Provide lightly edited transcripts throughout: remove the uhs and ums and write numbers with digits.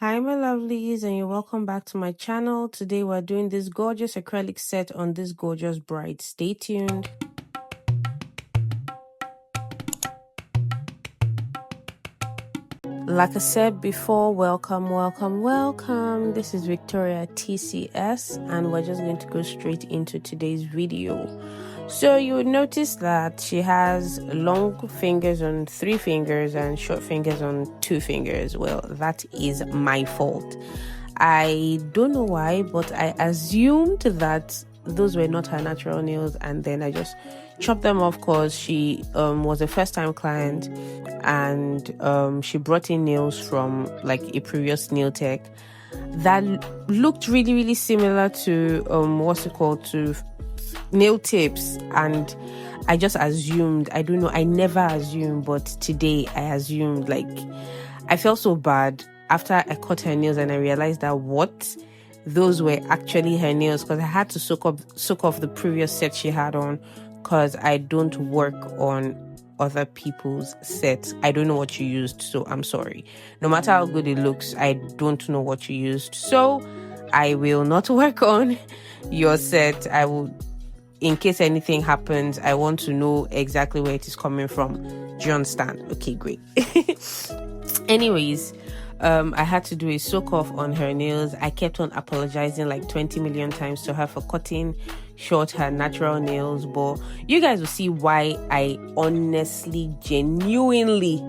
Hi my lovelies, and you're welcome back to my channel. Today we're doing this gorgeous acrylic set on this gorgeous bride. Stay tuned. Like I said before, welcome. This is Victoria TCS, and we're just going to go straight into today's video. So you would notice that she has long fingers on 3 fingers and short fingers on 2 fingers. Well, that is my fault. I don't know why, but I assumed that those were not her natural nails, and then I just chopped them off because she was a first-time client, and she brought in nails from like a previous nail tech that looked really similar to to nail tips, and I just assumed. I don't know, I never assumed, but today I assumed. Like, I felt so bad after I cut her nails and I realized that those were actually her nails, because I had to soak off the previous set she had on, because I don't work on other people's sets. I don't know what you used, so I'm sorry. No matter how good it looks, I don't know what you used, so I will not work on your set. I will, in case anything happens, I want to know exactly where it is coming from. Do you understand? Okay, great. Anyways, I had to do a soak off on her nails. I kept on apologizing like 20 million times to her for cutting short her natural nails, but you guys will see why I honestly, genuinely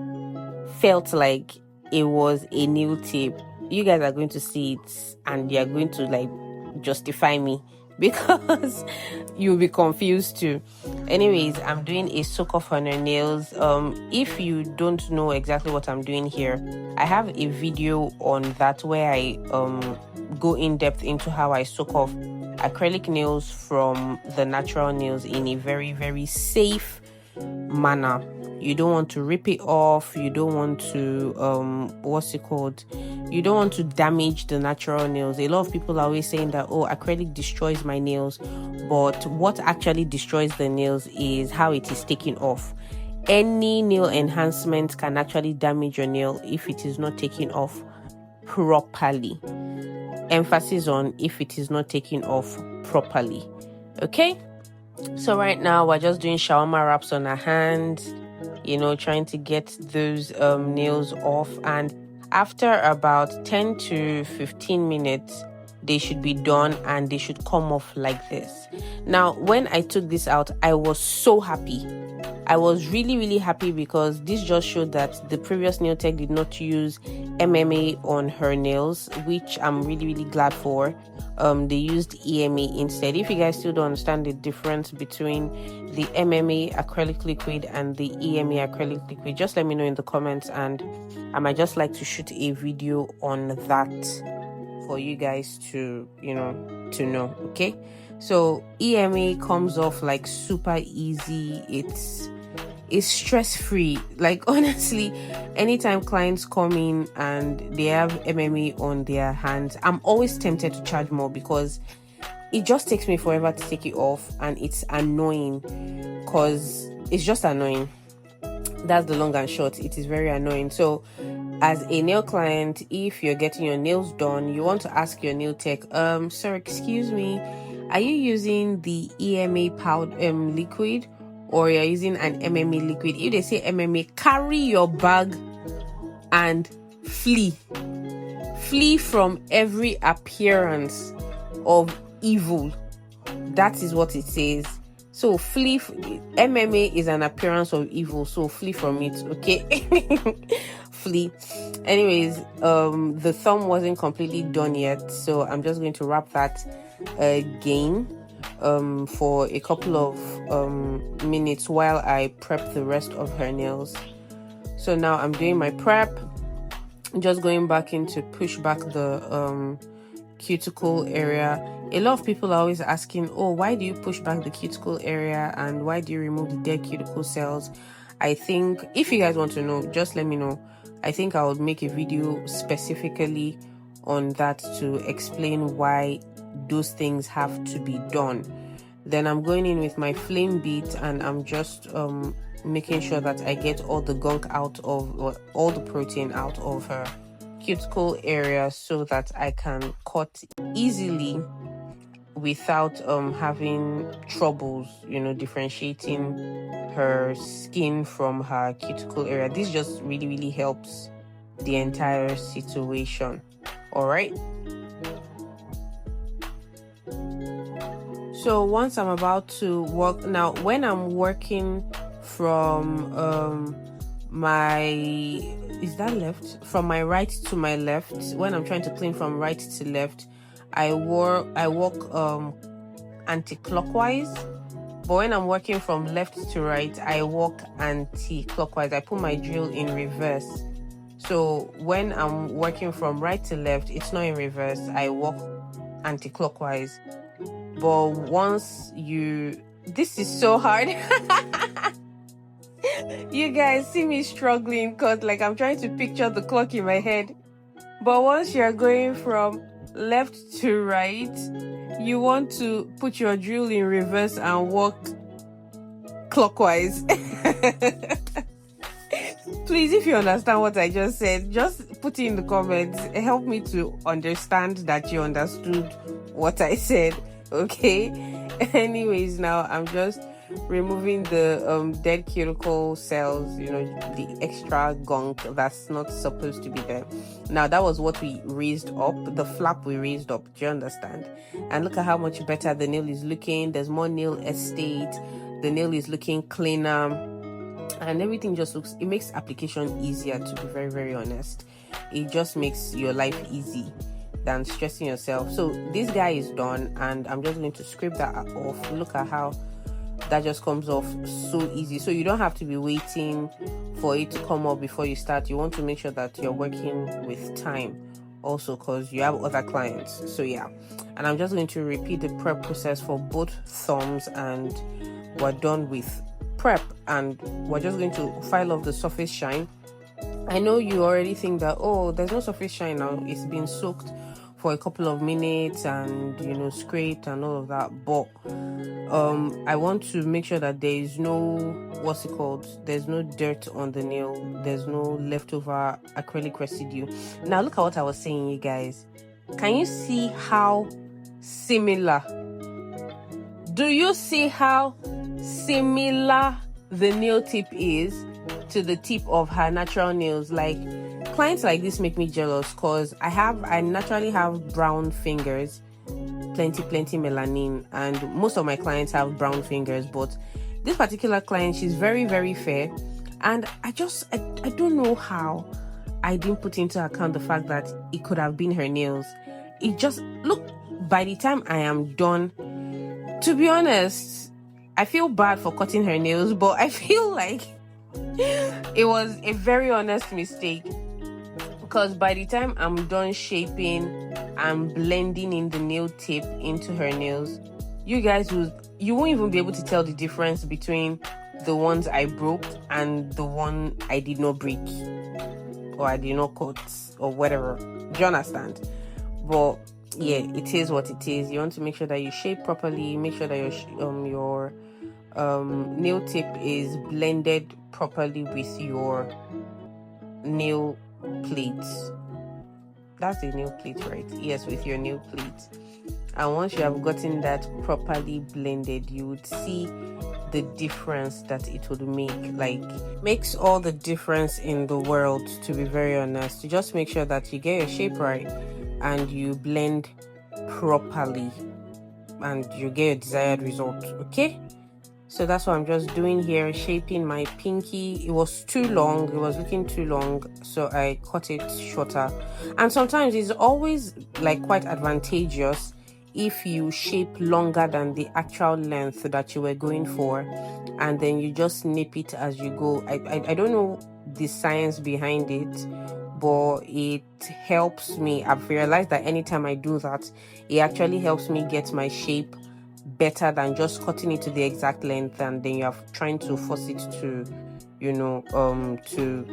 felt like it was a nail tip. You guys are going to see it and you're going to like justify me, because you'll be confused too. Anyways, I'm doing a soak off on her nails. If you don't know exactly what I'm doing here, I have a video on that where I go in depth into how I soak off acrylic nails from the natural nails in a very safe manner. You don't want to rip it off. You don't want to you don't want to damage the natural nails. A lot of people are always saying that, oh, acrylic destroys my nails, but what actually destroys the nails is how it is taken off. Any nail enhancement can actually damage your nail if it is not taken off properly. Emphasis on if it is not taken off properly. Okay, so right now we're just doing shawarma wraps on our hands, you know, trying to get those nails off, and after about 10 to 15 minutes they should be done and they should come off like this. Now, when I took this out, I was so happy. I was really happy, because this just showed that the previous nail tech did not use MMA on her nails, which I'm really glad for. They used EMA instead. If you guys still don't understand the difference between the MMA acrylic liquid and the EMA acrylic liquid, just let me know in the comments, and I might just like to shoot a video on that for you guys to, you know, to know. Okay, so EMA comes off like super easy. It's stress-free. Like, honestly, anytime clients come in and they have MMA on their hands, I'm always tempted to charge more, because it just takes me forever to take it off, and it's annoying, because it's just annoying. That's the long and short. It is very annoying. So as a nail client, if you're getting your nails done, you want to ask your nail tech, sir, excuse me, are you using the EMA powder liquid, or you're using an MMA liquid? If they say MMA, carry your bag and flee from every appearance of evil. That is what it says. So flee. MMA is an appearance of evil, so flee from it. Okay. Flee. Anyways, the thumb wasn't completely done yet, so I'm just going to wrap that again for a couple of minutes while I prep the rest of her nails. So now I'm doing my prep, just going back in to push back the cuticle area. A lot of people are always asking, oh, why do you push back the cuticle area, and why do you remove the dead cuticle cells? I think if you guys want to know, just let me know. I think I would make a video specifically on that to explain why those things have to be done. Then I'm going in with my flame beat, and I'm just making sure that I get all the gunk out of, or all the protein out of her cuticle area so that I can cut easily without having troubles, you know, differentiating her skin from her cuticle area. This just really helps the entire situation. All right, so once I'm about to work now, when I'm working from from my right to my left, when I'm trying to clean from right to left, I walk anti-clockwise. But when I'm working from left to right, I walk anti-clockwise. I put my drill in reverse. So when I'm working from right to left, it's not in reverse. I walk anti-clockwise. But this is so hard. You guys see me struggling because like I'm trying to picture the clock in my head. But once you're going from left to right, you want to put your drill in reverse and walk clockwise. Please, if you understand what I just said, just put it in the comments. Help me to understand that you understood what I said. Okay. Anyways, now I'm just removing the dead cuticle cells, you know, the extra gunk that's not supposed to be there. Now that was what we raised up, the flap we raised up. Do you understand? And look at how much better the nail is looking. There's more nail estate. The nail is looking cleaner, and everything just looks, it makes application easier, to be very honest. It just makes your life easy than stressing yourself. So this guy is done, and I'm just going to scrape that off. Look at how that just comes off so easy. So you don't have to be waiting for it to come up before you start. You want to make sure that you're working with time also, because you have other clients. So yeah, and I'm just going to repeat the prep process for both thumbs, and we're done with prep, and we're just going to file off the surface shine. I know you already think that, oh, there's no surface shine now, it's been soaked for a couple of minutes and, you know, scraped and all of that, but I want to make sure that there is no, there's no dirt on the nail, there's no leftover acrylic residue. Now look at what I was saying, you guys. Can you see how similar? Do you see how similar the nail tip is to the tip of her natural nails? Like, clients like this make me jealous, because I naturally have brown fingers, plenty melanin, and most of my clients have brown fingers, but this particular client, she's very fair, and I don't know how I didn't put into account the fact that it could have been her nails. It just, look, by the time I am done, to be honest, I feel bad for cutting her nails, but I feel like it was a very honest mistake, because by the time I'm done shaping and blending in the nail tip into her nails, you won't even be able to tell the difference between the ones I broke and the one I did not break, or I did not cut, or whatever. Do you understand? But yeah, it is what it is. You want to make sure that you shape properly, make sure that your nail tip is blended properly with your nail plates. That's the nail plate, right? Yes, with your nail plate. And once you have gotten that properly blended, you would see the difference that it would make. Like, makes all the difference in the world, to be very honest. You just make sure that you get your shape right and you blend properly, and you get your desired result. Okay, so that's what I'm just doing here, shaping my pinky. It was too long, it was looking too long, so I cut it shorter. And sometimes it's always like quite advantageous if you shape longer than the actual length that you were going for, and then you just snip it as you go. I don't know the science behind it, but it helps me. I've realized that anytime I do that, it actually helps me get my shape better than just cutting it to the exact length, and then you're trying to force it to, you know, to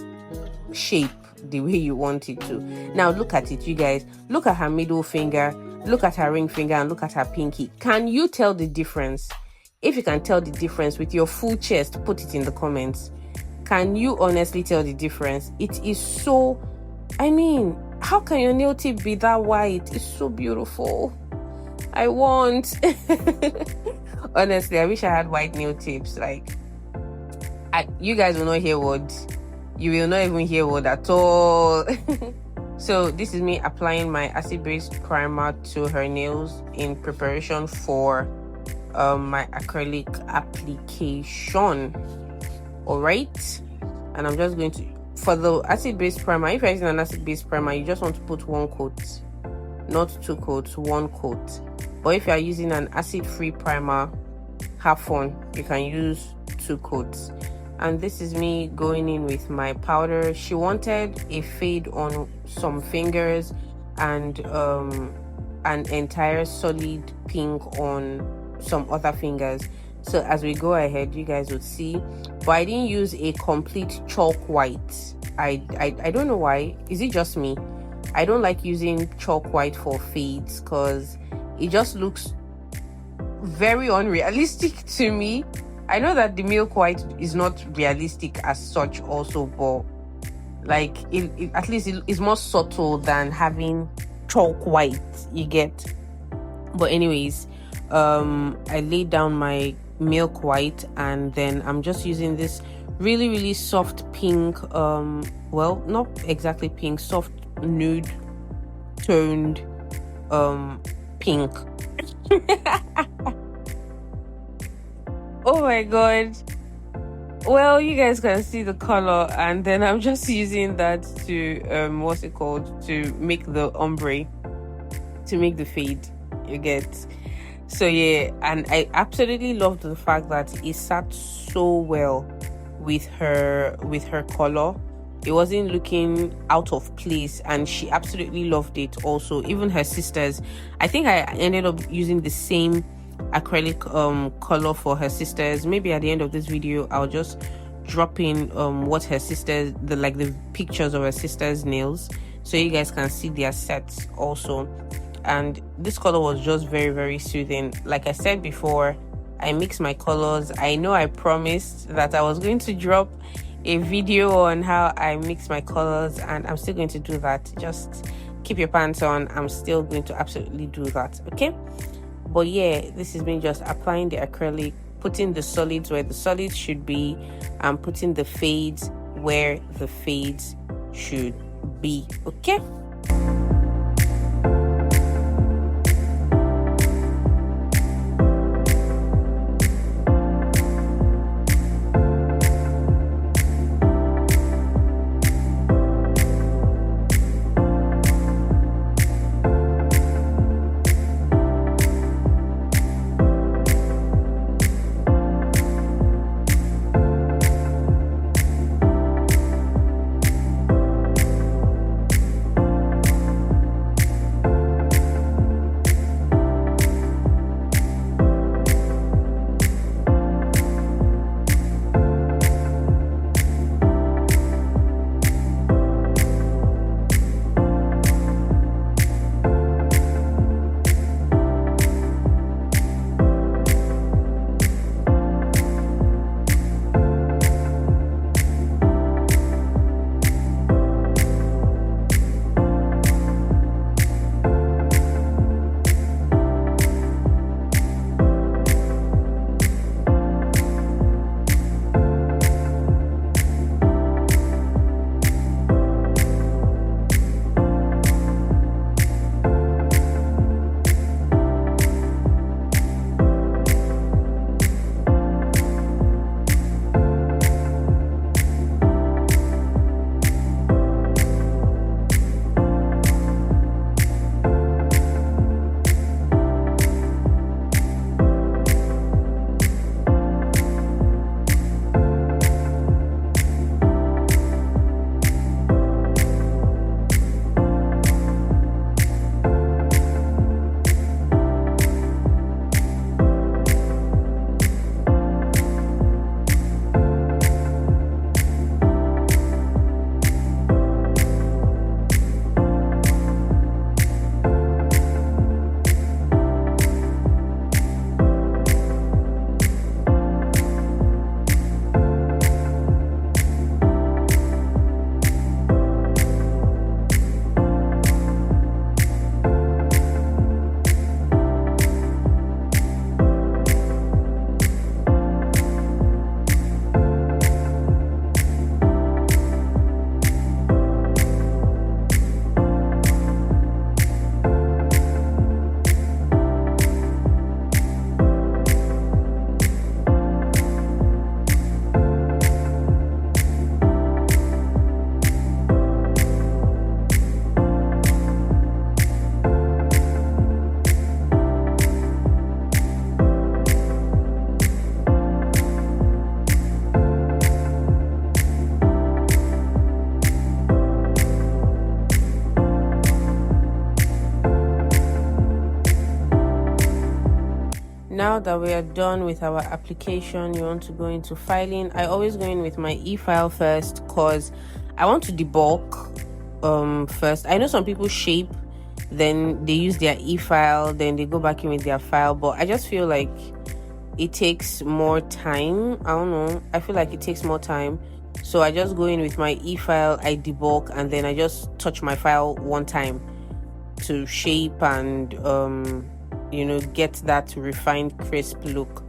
shape the way you want it to. Now look at it, you guys. Look at her middle finger, look at her ring finger, and look at her pinky. Can you tell the difference? If you can tell the difference with your full chest, put it in the comments. Can you honestly tell the difference? It is so, I mean, How can your nail tip be that white? It's so beautiful. I want. Honestly, I wish I had white nail tips. Like, you guys will not hear word. You will not even hear word at all. So this is me applying my acid-based primer to her nails in preparation for my acrylic application. All right, and I'm just going to, for the acid-based primer, if you're using an acid-based primer, you just want to put one coat, not two coats, one coat. But if you are using an acid-free primer, have fun, you can use two coats. And this is me going in with my powder. She wanted a fade on some fingers and an entire solid pink on some other fingers. So as we go ahead, you guys would see. But I didn't use a complete chalk white. I don't know why. Is it just me? I don't like using chalk white for fades because it just looks very unrealistic to me. I know that the milk white is not realistic as such also, but like it at least it's more subtle than having chalk white, you get. But anyways, I laid down my milk white, and then I'm just using this really soft pink, well, not exactly pink, soft nude toned pink. Oh my god. Well, you guys can see the color, and then I'm just using that to what's it called, to make the ombre, to make the fade, you get. So yeah, and I absolutely loved the fact that it sat so well with her color. It wasn't looking out of place, and she absolutely loved it also. Even her sisters, I think I ended up using the same acrylic color for her sisters. Maybe at the end of this video I'll just drop in what her sisters, the pictures of her sisters' nails, so you guys can see their sets also. And this color was just very soothing. Like I said before, I mix my colors. I know I promised that I was going to drop a video on how I mix my colors, and I'm still going to do that. Just keep your pants on. I'm still going to absolutely do that, okay? But yeah, this is me just applying the acrylic, putting the solids where the solids should be, and putting the fades where the fades should be, okay? Now that we are done with our application, you want to go into filing. I always go in with my e-file first because I want to debulk first. I know some people shape, then they use their e-file, then they go back in with their file, but I just feel like it takes more time. I don't know, I feel like it takes more time, so I just go in with my e-file, I debulk, and then I just touch my file one time to shape and get that refined crisp look.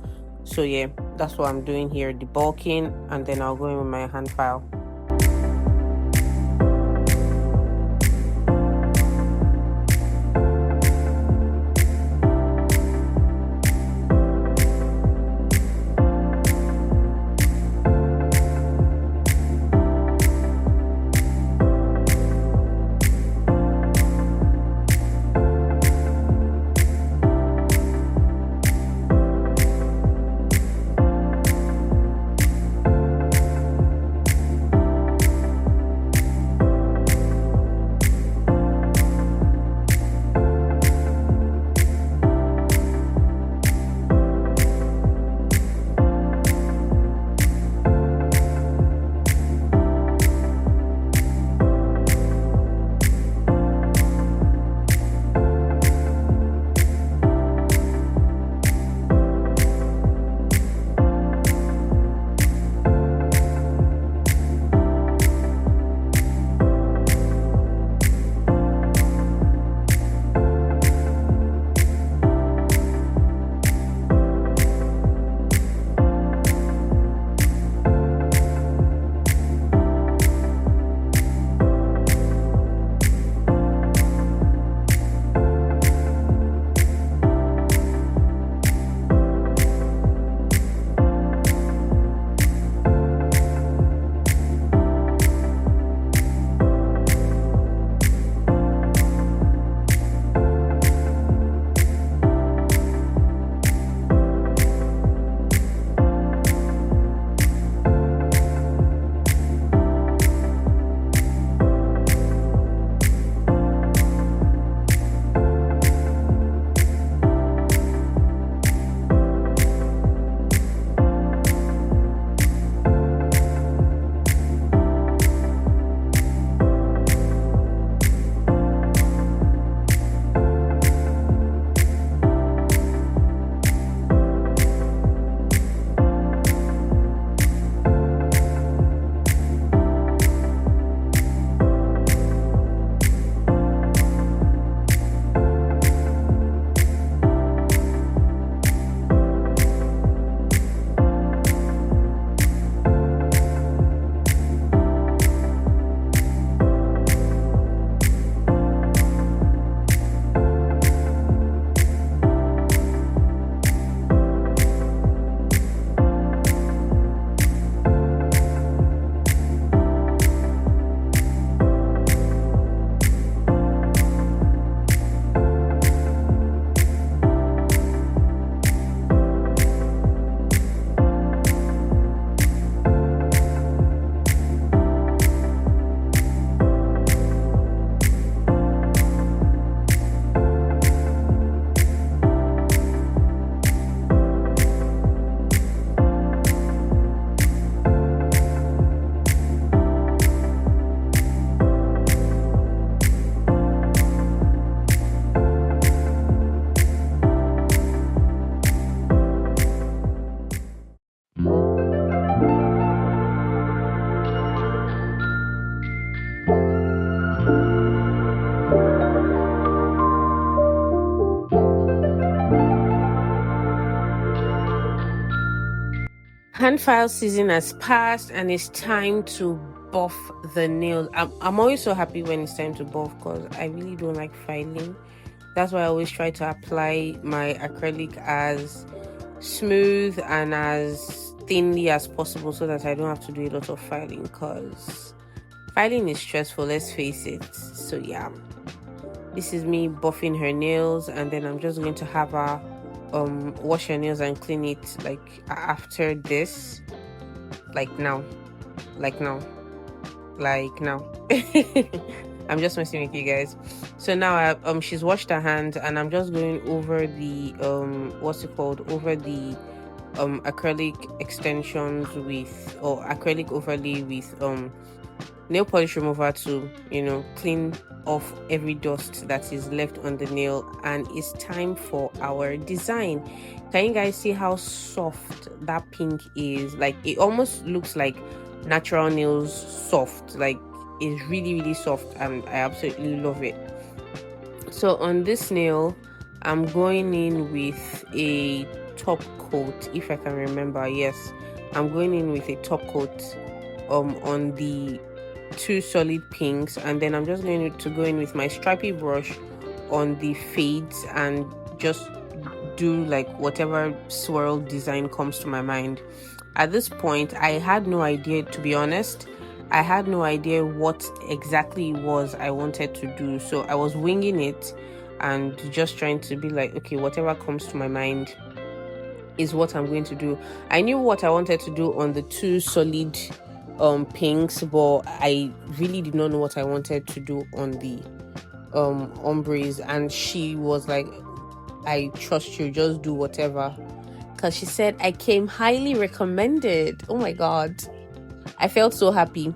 So yeah, that's what I'm doing here, debulking, and then I'll go in with my hand file. Hand file season has passed and it's time to buff the nails. I'm always so happy when it's time to buff because I really don't like filing. That's why I always try to apply my acrylic as smooth and as thinly as possible so that I don't have to do a lot of filing, because filing is stressful, let's face it. So yeah, this is me buffing her nails, and then I'm just going to have her wash her nails and clean it like after this, like now. I'm just messing with you guys. So now she's washed her hands, and I'm just going over the what's it called, over the acrylic extensions with, or acrylic overlay with nail polish remover to, you know, clean off every dust that is left on the nail. And it's time for our design. Can you guys see how soft that pink is? Like, it almost looks like natural nails soft. Like, it's really, really soft, and I absolutely love it. So on this nail, I'm going in with a top coat, if I can remember. Yes, I'm going in with a top coat on the two solid pinks, and then I'm just going to go in with my stripy brush on the fades and just do like whatever swirl design comes to my mind. At this point, I had no idea, to be honest. I had no idea what exactly it was I wanted to do, so I was winging it and just trying to be like, okay, whatever comes to my mind is what I'm going to do. I knew what I wanted to do on the two solid pinks, but I really did not know what I wanted to do on the ombres. And she was like, I trust you, just do whatever, because she said I came highly recommended. Oh my god, I felt so happy.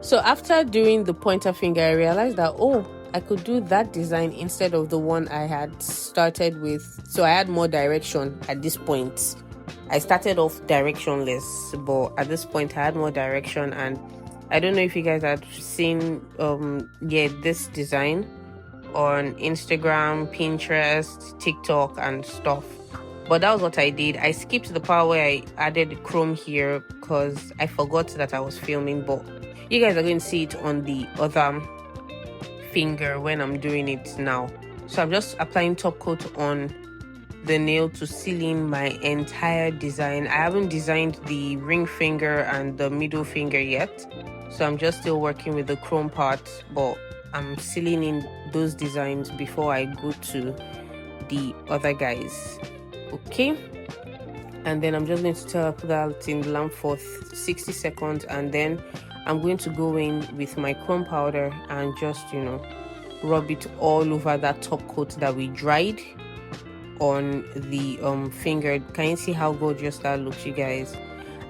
So after doing the pointer finger, I realized that, oh, I could do that design instead of the one I had started with. So I had more direction at this point. I started off directionless, but at this point I had more direction. And I don't know if you guys had seen this design on Instagram, Pinterest, TikTok and stuff, but that was what I did. I skipped the part where I added chrome here because I forgot that I was filming, but you guys are going to see it on the other finger when I'm doing it now. So I'm just applying top coat on the nail to seal in my entire design. I haven't designed the ring finger and the middle finger yet, so I'm just still working with the chrome part, but I'm sealing in those designs before I go to the other guys. Okay, and then I'm just going to tap that in the lamp for 60 seconds, and then I'm going to go in with my chrome powder and just, you know, rub it all over that top coat that we dried on the finger. Can you see how gorgeous that looks, you guys?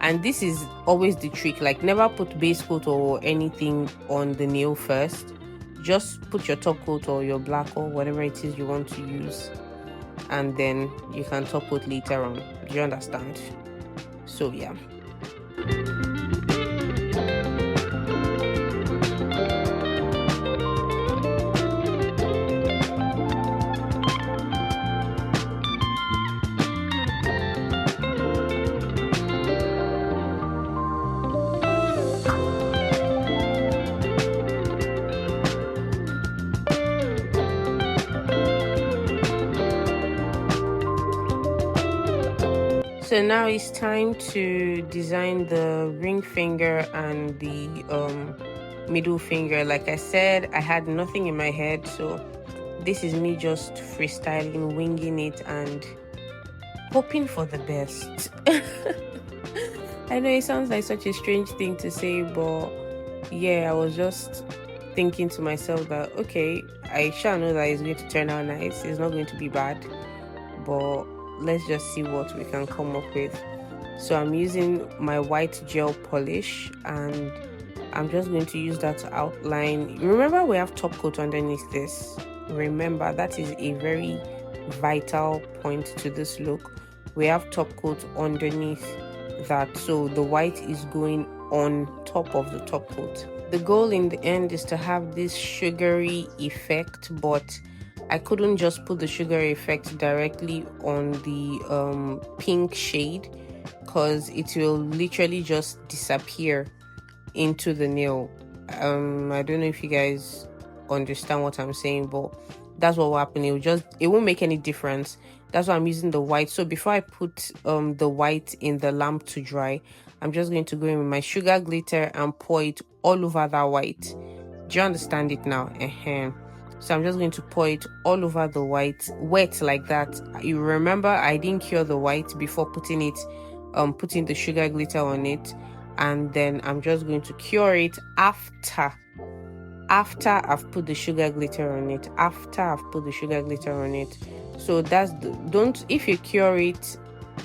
And this is always the trick, like, never put base coat or anything on the nail first. Just put your top coat or your black or whatever it is you want to use, and then you can top coat later on. Do you understand? So yeah. So now it's time to design the ring finger and the middle finger. Like I said, I had nothing in my head, so this is me just freestyling, winging it, and hoping for the best. I know it sounds like such a strange thing to say, but yeah, I was just thinking to myself that, okay, I shall know that it's going to turn out nice. It's not going to be bad, but let's just see what we can come up with. So I'm using my white gel polish, and I'm just going to use that to outline. Remember, we have top coat underneath this. Remember, that is a very vital point to this look. We have top coat underneath that, so the white is going on top of the top coat. The goal in the end is to have this sugary effect, but I couldn't just put the sugar effect directly on the pink shade, because it will literally just disappear into the nail. I don't know if you guys understand what I'm saying, but that's what will happen. It won't make any difference. That's why I'm using the white. So before I put the white in the lamp to dry, I'm just going to go in with my sugar glitter and pour it all over that white. Do you understand it now? So I'm just going to pour it all over the white, wet like that. You remember, I didn't cure the white before putting it, putting the sugar glitter on it, and then I'm just going to cure it after after I've put the sugar glitter on it. So that's don't, if you cure it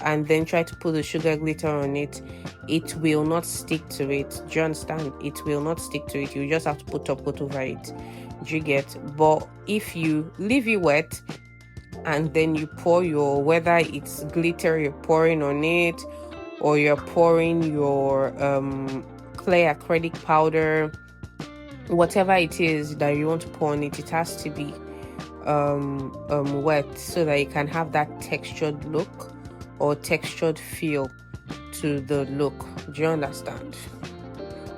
and then try to put the sugar glitter on it, it will not stick to it. Do you understand? It will not stick to it. You just have to put top coat over it. Do you get? But if you leave it wet and then you pour your, whether it's glitter you're pouring on it, or you're pouring your clear acrylic powder, whatever it is that you want to pour on it, it has to be wet, so that you can have that textured look or textured feel to the look. Do you understand?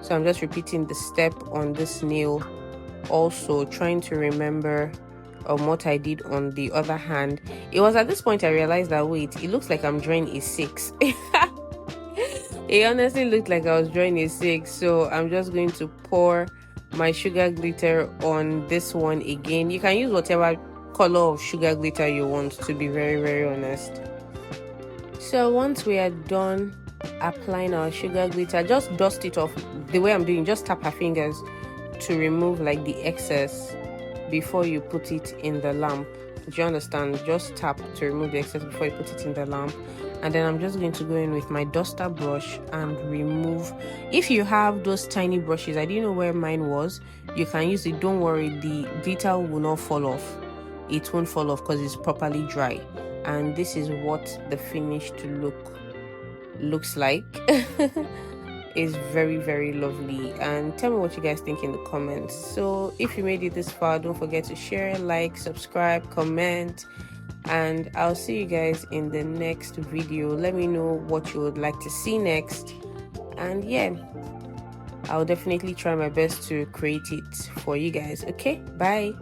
So I'm just repeating the step on this nail, also trying to remember what I did on the other hand. It was at this point I realized that, wait, it looks like I'm drawing a 6. It honestly looked like I was drawing a 6. So I'm just going to pour my sugar glitter on this one again. You can use whatever color of sugar glitter you want, to be very, very honest. So once we are done applying our sugar glitter, just dust it off the way I'm doing. Just tap our fingers to remove like the excess before you put it in the lamp. Do you understand? Just tap to remove the excess before you put it in the lamp. And then I'm just going to go in with my duster brush and remove. If you have those tiny brushes, I didn't know where mine was, you can use it. Don't worry, the glitter will not fall off. It won't fall off because it's properly dry. And this is what the finished look looks like. Is very, very lovely. And tell me what you guys think in the comments. So if you made it this far, don't forget to share, like, subscribe, comment, and I'll see you guys in the next video. Let me know what you would like to see next, and yeah, I'll definitely try my best to create it for you guys. Okay, bye.